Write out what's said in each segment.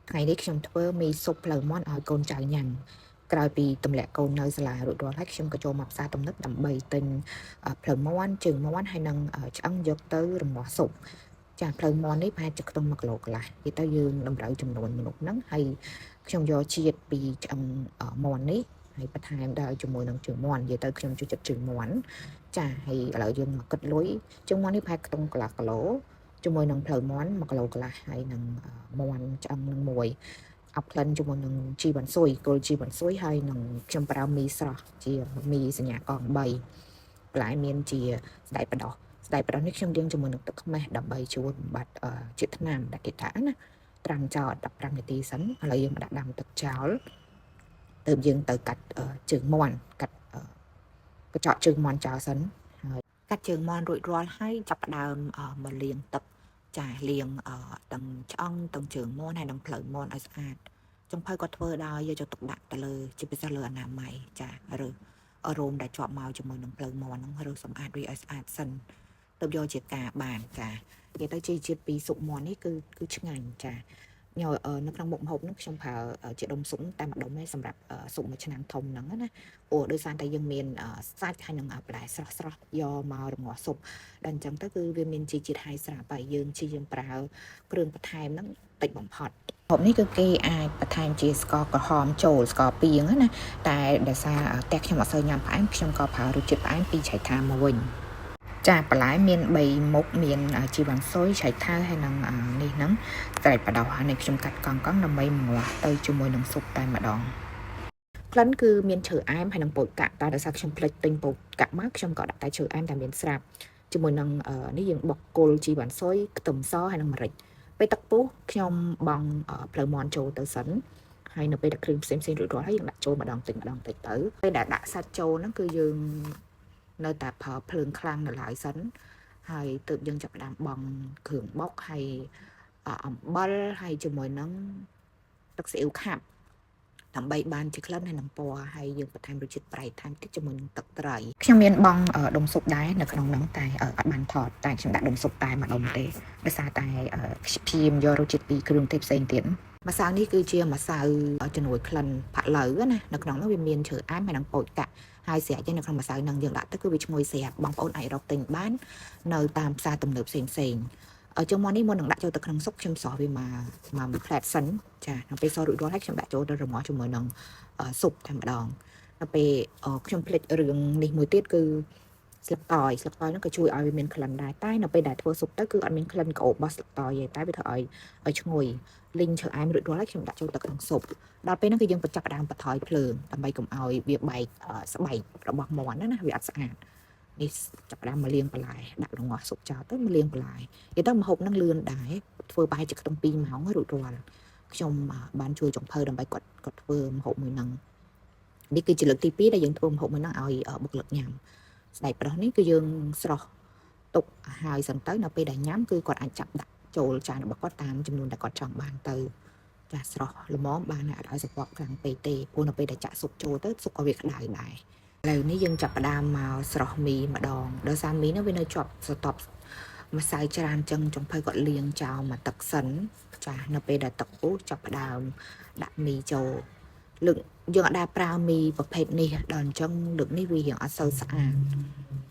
ថ្ងៃនេះខ្ញុំធ្វើមីស៊ុបផ្លូវមាន់ឲ្យកូនចៅញ៉ាំក្រោយពីទម្លាក់កូននៅសាលារួចរាល់ហើយខ្ញុំក៏ចូលមកផ្សារទំនើបដើម្បីទិញផ្លូវមាន់ជើងមាន់ហើយនឹងឆ្អឹងយកទៅរំងាស់ស៊ុបចាផ្លូវមាន់នេះប្រហែលជាខ្ទង់1 គីឡូកន្លះនិយាយទៅយើងតម្រូវចំនួនមនុស្សហ្នឹងហើយខ្ញុំយកជាតិពីឆ្អឹងមាន់នេះហើយបន្ថែមដល់ជាមួយនឹងជើងមាន់និយាយទៅខ្ញុំចូលចិត្តជើងមាន់ចាហើយឥឡូវយើងមកគិតលុយជើងមាន់នេះប្រហែលខ្ទង់កន្លះគីឡូជាមួយនឹងផ្លូវមាន់1 គីឡូកន្លះហើយនឹងមាន់ឆ្អឹងនឹងមួយអាប់ក្លិនជាមួយនឹងជីវ៉ាន់ស៊ុយគល់ជីវ៉ាន់ស៊ុយហើយនឹងខ្ញុំប្រើមីស្រស់ជាមីសញ្ញាកង3បន្លែមានជាស្ដែកបដោះនេះខ្ញុំលាងជាមួយនឹងទឹកខ្មេះដើម្បីជួយបំបត្តិជាតិថ្នាំដែលគេថាណាត្រាំចោល15 នាទីសិនឥឡូវយើងដាក់ដាំទឹកចោលទើបយើងទៅកាត់ជើងមាន់កាត់កញ្ចក់ជើងមាន់ចោលសិនហើយកាត់ជើងមាន់រួចរាល់ហើយចាប់ផ្ដើមមកលាងទឹកចាលាងទាំងឆ្អឹងទាំងជើងមាន់ហើយនឹងផ្លូវមាន់ឲ្យស្អាតចុងភៅក៏ធ្វើដោយយកទុកដាក់ទៅលើជាពិសេសលើអនាម័យចាឬរោមដែលជាប់មកជាមួយនឹងផ្លូវមាន់ហ្នឹងឬសម្អាតវាឲ្យស្អាតសិនទៅយកជាការបានចានិយាយទៅជាជាតិពីស៊ុបមាន់នេះគឺឆ្ងាញ់ចាញ៉ៅនៅក្នុងមុខម្ហូបហ្នឹងខ្ញុំប្រើជាដុំស៊ុបតែម្ដុំឯងសម្រាប់ស៊ុបមួយឆ្នាំងធំហ្នឹងណាអូដោយសារតែយើងមានសាច់ហើយនឹងបន្លែស្រស់យកមករងាស់ស៊ុបដល់អញ្ចឹងទៅគឺវាមានជីជាតិហើយស្រាប់ហើយយើងជាយើងប្រើគ្រឿងបន្ថែមហ្នឹងតិចបំផុតហូបនេះគឺគេអាចបន្ថែមជាស្ករក្រហមចូលស្ករពីងណាតែដោយសារតែខ្ញុំអត់សូវញ៉ាំផ្អែមខ្ញុំក៏ប្រើរសជាតិផ្អែមពីឆៃថាមកវិញចាបន្លែមាន3មុខមានជីវ៉ាន់ស៊ុយឆៃថាហើយនឹងនេះហ្នឹងស្ដែកបដោះហើយខ្ញុំកាត់កង់ដើម្បីងាស់ទៅជាមួយនឹងស៊ុបតែម្ដងក្លិនគឺមានឈើអែមហើយនឹងពោតកាក់តែដោយសារខ្ញុំភ្លេចទិញពោតកាក់មកខ្ញុំក៏ដាក់តែឈើអែមតែមានស្រាប់ជាមួយនឹងនេះយើងបុកគល់ជីវ៉ាន់ស៊ុយខ្ទឹមសហើយនឹងម្រេចពេលទឹកពុះខ្ញុំបង់ផ្លូវមាន់ចូលទៅសិនហើយនៅពេលដាក់គ្រឿងផ្សេងរួចរាល់ហើយយើងដាក់ចូលម្ដងតិចទៅពេលដែលដាក់សាច់ចូលហ្នឹងគឺយើងនៅតែប្រើភ្លើងខ្លាំងនៅឡើយសិនហើយទើបយើងចាប់ផ្ដើមបង់គ្រឿងបុកហើយអំបិលហើយជាមួយនឹងទឹកស៊ីអ៊ីវខាប់ដើម្បីបានជាក្លិនហើយនឹងពណ៌ហើយយើងបន្ថែមរសជាតិប្រៃថែមតិចជាមួយនឹងទឹកត្រីខ្ញុំមានបង់ដុំស៊ុបដែរនៅក្នុងនោះតែអត់បានថតតែខ្ញុំដាក់ដុំស៊ុបតែម្ដុំទេដោយសារតែព្យាយាមយករសជាតិពីគ្រឿងទេសផ្សេងទៀតម្សៅនេះគឺជាម្សៅជំនួយក្លិនផាក់ឡូវណានៅក្នុងនោះវាមានជ្រើអែមហើយនឹងពោតកាក់ហើយស្រាច់នៅក្នុងម្សៅនឹងយើងដាក់ទៅគឺវាឈ្ងុយស្រាប់បងប្អូនអាចរកទិញបាននៅតាមផ្សារទំនើបផ្សេងជើងមាន់នេះមុននឹងដាក់ចូលទៅក្នុងស៊ុបខ្ញុំសោះវាមកផ្លែតសិនចាដល់ពេលសោះរួចរាល់ហើយខ្ញុំដាក់ចូលទៅរមាស់ជាមួយនឹងស៊ុបតែម្ដងដល់ពេលខ្ញុំភ្លេចរឿងនេះមួយទៀតគឺស្លឹកតយហ្នឹងក៏ជួយឲ្យវាមានក្លិនដែរតែនៅពេលដែលធ្វើស៊ុបទៅគឺអត់មានក្លិនក្អូបរបស់ស្លឹកតយទេតែវាធ្វើឲ្យឈ្ងុយលីងឈើអែមរួចរាល់ហើយខ្ញុំដាក់ចូលទៅក្នុងស៊ុបដល់ពេលហ្នឹងគឺយើងបញ្ចប់ផ្ដើមបន្ថយភ្លើងដើម្បីកុំឲ្យវាបែកស្បែករបស់មាន់ណាវាអត់ស្អាតនេះចាប់ផ្ដើមមកលាងបន្លែដាក់រងាស់ស៊ុបចោលទៅមកលាងបន្លែនិយាយទៅម្ហូបហ្នឹងលឿនដែរធ្វើប្រហែលជាខ្ទង់2 ម៉ោងរួចរាល់ខ្ញុំបានជួយចុងភៅដើម្បីគាត់ធ្វើម្ហូបមួយហ្នឹងនេះគឺជាលើកទី2ដែលយើងធ្វើម្ហូបមួយហ្នឹងឲ្យបុគ្គលិកញ៉ាំស្ដែកប្រុសនេះគឺយើងស្រស់ទុកហើយសិនទៅនៅពេលដែលញ៉ាំគឺគាត់អាចចាប់ដាក់ចូលចានរបស់គាត់តាមចំនួនដែលគាត់ចង់បានទៅចាស្រស់ល្មមបានអត់ឲ្យសពកខ្លាំងពេកទេព្រោះនៅពេលដែលចាក់ស៊ុបចូលទៅស៊ុបក៏វាក្តៅដែរឥឡូវនេះយើងចាប់ផ្ដើមមកស្រស់មីម្ដងដោយសារមីនោះវានៅជាប់ស្តុបម្សៅច្រើនចឹងចុងភៅគាត់លាងចោលមកទឹកសិនចានៅពេលដែលទឹកពុះចាប់ផ្ដើមដាក់មីចូលលើកយើងអត់ដែរប្រើមីប្រភេទនេះដល់អញ្ចឹងលើកនេះវារៀងអត់សូវស្អាត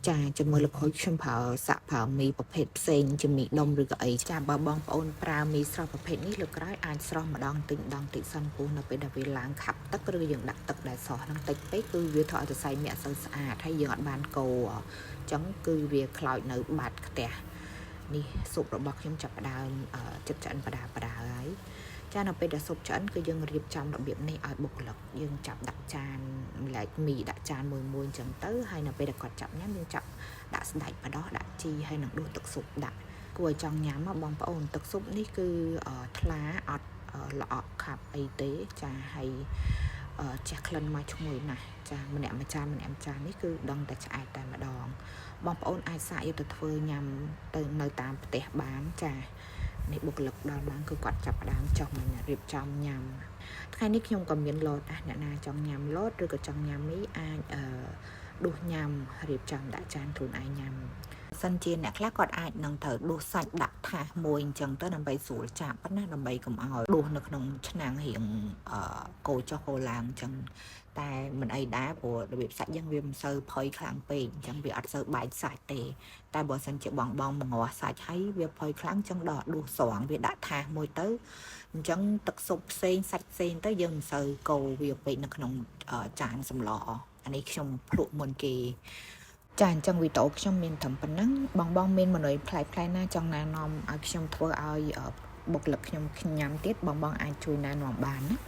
ចាជាមួយលោកខូចខ្ញុំប្រើមីប្រភេទផ្សេងជាមីដុំឬក៏អីចាបើបងប្អូនប្រើមីស្រស់ប្រភេទនេះលើកក្រោយអាចស្រស់ម្ដងតិចសិនព្រោះនៅពេលដែលវាឡើងខាប់ទឹកឬយើងដាក់ទឹកដែលស្រស់ហ្នឹងតិចពេកគឺវាធ្វើឲ្យសរសៃមីអត់សូវស្អាតហើយយើងអត់បានកូរអញ្ចឹងគឺវាខ្លោចនៅបាត់ខ្ទះនេះស៊ុបរបស់ខ្ញុំចាប់ផ្ដើមចិត្តឆ្អិនបដាហើយចានៅពេលដែលស៊ុបឆ្អិនគឺយើងរៀបចំរបៀបនេះឲ្យបុគ្គលិកយើងចាប់ដាក់ចានម្លែកមីដាក់ចានមួយអញ្ចឹងទៅហើយនៅពេលដែលគាត់ចាប់ញ៉ាំយើងចាប់ដាក់ស្ដែកបដោះដាក់ជីហើយនឹងដួសទឹកស៊ុបដាក់គួរឲ្យចង់ញ៉ាំមកបងប្អូនទឹកស៊ុបនេះគឺថ្លាអត់ល្អក់ខាប់អីទេចាហើយជះក្លិនមកឈ្ងុយណាស់ចាម្នាក់មួយចាននេះគឺដឹងតែឆ្អែតតែម្ដងបងប្អូនអាចសាកយកទៅធ្វើញ៉ាំទៅនៅតាមផ្ទះបានចានេះបុគ្គលិកដល់បានគឺគាត់ចាប់ផ្ដើមចង់រៀបចំញ៉ាំថ្ងៃនេះខ្ញុំក៏មានឡូតដែរអ្នកណាចង់ញ៉ាំឡូតឬក៏ចង់ញ៉ាំមីអាចដួសញ៉ាំរៀបចំដាក់ចានខ្លួនឯងញ៉ាំ sân chiên nè khác còn ai nâng thở đồ sạch đặt thả mùi chẳng tới nằm bay sủa chạm bắt nát nằm bay cầm ao đồ nực nông nàng hiện cô cho cô làng chẳngแต่มันไอ้ดาบัวระเบียบสัตยังเวียมเซอร์พอยครั้งเป็นจังเบียดเซอร์ใบสายเตะแต่บัวสันจะบองบองมังว่าสายใช้เวียพอยครั้งจังดอดดูสว่างเวียดาทามวยเตอจังตักศพเซนสัตเซนเตอยังเซอร์โกเวียเป็นนักนงจานสำล้ออันนี้ชมพลุมนเกจานจังวิโตชมเมนทำปนังบองบองเมนมันหน่อยพลายพลายหน้าจังนานอมเอาชมทัวร์เอาบกหลักชมขยำติดบองบองไอช่วยนานอมบานนะ